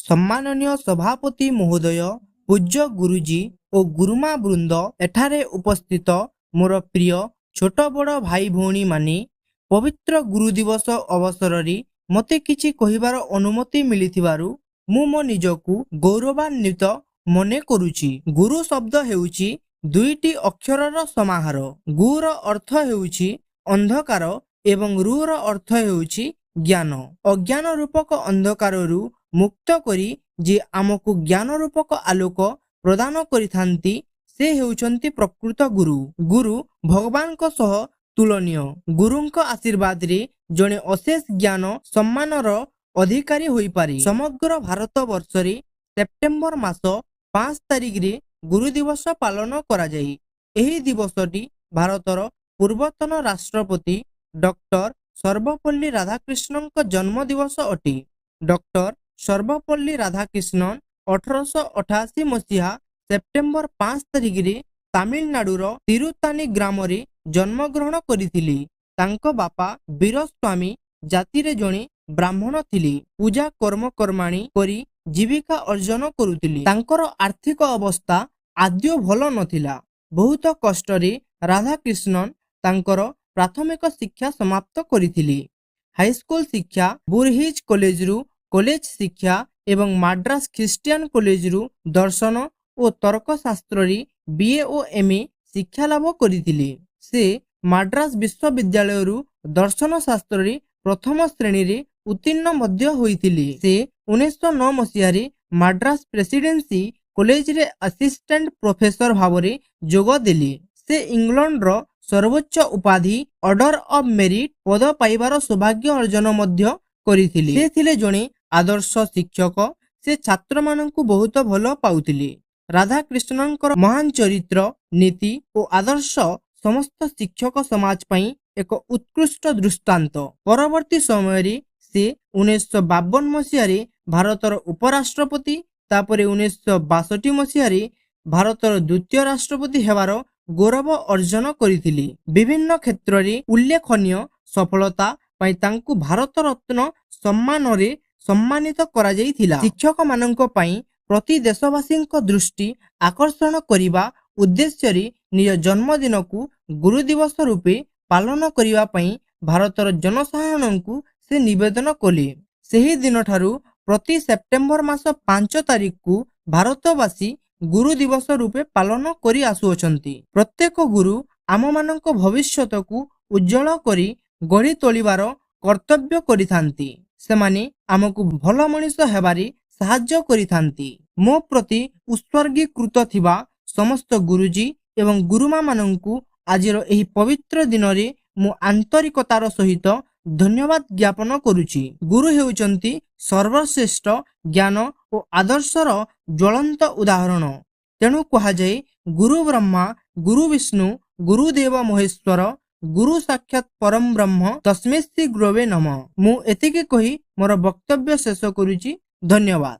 सम्माननीय सभापति महोदय, पूज्य गुरुजी और गुरुमा वृंद, एठारे उपस्थित मोर प्रिय छोट बड़ भाई भौणी माने, पवित्र गुरु दिवस अवसर रे मते किछि कहिबार अनुमति मिलिथिबारु मु मो निजकु गौरवान्वित मने करुछि। गुरु शब्द हेउछि दुईटी अक्षरर समाहार। गुर अर्थ हेउछि अंधकार एवं रुर अर्थ हेउछि ज्ञान। अज्ञान रूपक अंधकारु मुक्त करी जे आमको ज्ञान रूपक आलोक प्रदान करिथांती से हेउचंती प्रकृत गुरु। गुरु भगवान को सह तुलनीय। गुरुंक आशीर्वाद रे जणे अशेष ज्ञान सम्मानर अधिकारी होई पारे। समग्र भारत वर्ष रे सेप्टेम्बर मास 5 तारिख रे गुरु दिवस पालन करा जाई। एही दिवसटी भारतर पूर्वतन राष्ट्रपति डॉक्टर सर्वपल्ली राधाकृष्णन जन्म दिवस अटे। डॉक्टर सर्वपल्ली राधाकृष्णन 1888 मसीहा सेप्टेम्बर 5 तारिख रे तामिलनाडुर तिरुतानी ग्राम रे जन्म ग्रहण करिथिले। तांको बापा वीरस्वामी जाति रे जणे ब्राह्मण थिले। पूजा कर्म कर्माणी करी जीविका अर्जन करुथिले। तांकर आर्थिक अवस्था आद्य भल नथिला। बहुत कष्ट रे राधाकृष्णन तांकर प्राथमिक शिक्षा समाप्त करिथिले। हाईस्कूल शिक्षा बुरहिज कॉलेज रु कॉलेज शिक्षा एवं माड्रास ख्रिस्टियन कॉलेज रु दर्शन और तर्कशास्त्र रे बीए और एमए शिक्षा लाभ करिथिले। से माड्रास विश्वविद्यालय रु दर्शन शास्त्र रे प्रथम श्रेणी रे उत्तीर्ण मध्य होइथिले। से 1909 मसीहा रे माड्रास प्रेसिडेंसी कॉलेज रे असिस्टेंट प्रोफेसर भावरे जोग देले। से इंग्लैंड रो सर्वोच्च उपाधि ऑर्डर ऑफ मेरिट पद पाइबार सौभाग्य अर्जन मध्य करिथिले। से थिले जणे आदर्श शिक्षक। से छात्र माननकु बहुत भलो पाउथिले। राधाकृष्णनकर महान चरित्र नीति और आदर्श समस्त शिक्षक समाज पई एक उत्कृष्ट दृष्टांत। परवर्ती समय रे से 1952 मसीहा रे भारतर उपराष्ट्रपति, तापरे 1962 मसीहा रे भारतर द्वितीय राष्ट्रपति हेबार गौरव अर्जन करिथिले। विभिन्न क्षेत्र रे उल्लेखनीय सफलता पई तांकु भारत रत्न सम्मान रे सम्मानित करा जायथिला। शिक्षक माननक पई प्रति देशवासी दृष्टि आकर्षण करिबा उद्देश्य रे निज जन्मदिन को गुरु दिवस रूपे पालन करिबा पई भारतर जनसाधारण को से निवेदन कले। सेही दिन ठारू प्रति सेप्टेम्बर मास 5 तारिख को भारतवासी गुरु दिवस रूपे पालन करी आसुअछंती। प्रत्येक गुरु आम मानक भविष्यत को उज्जवल करी गढ़ी तोलिबार कर्तव्य करिथांती। सेमाने आमको भल मनीष हेबारे साहाय्य करिथांती। मो प्रति उत्सर्गीकृत थिबा समस्त गुरुजी एवं गुरुमा माननकु आजिर एही पवित्र दिन रे मु आंतरिकतार सहित धन्यवाद ज्ञापन करुछि। गुरु हेउचंती सर्वश्रेष्ठ ज्ञान और आदर्शर ज्वलंत उदाहरण। तेणु कहा जाए गुरु ब्रह्मा गुरु विष्णु गुरुदेव महेश्वर गुरु साक्षात परम ब्रह्म तस्मै श्री गुरवे नमः। मु एतिके कही मोर वक्तव्य शेष करुछि। धन्यवाद।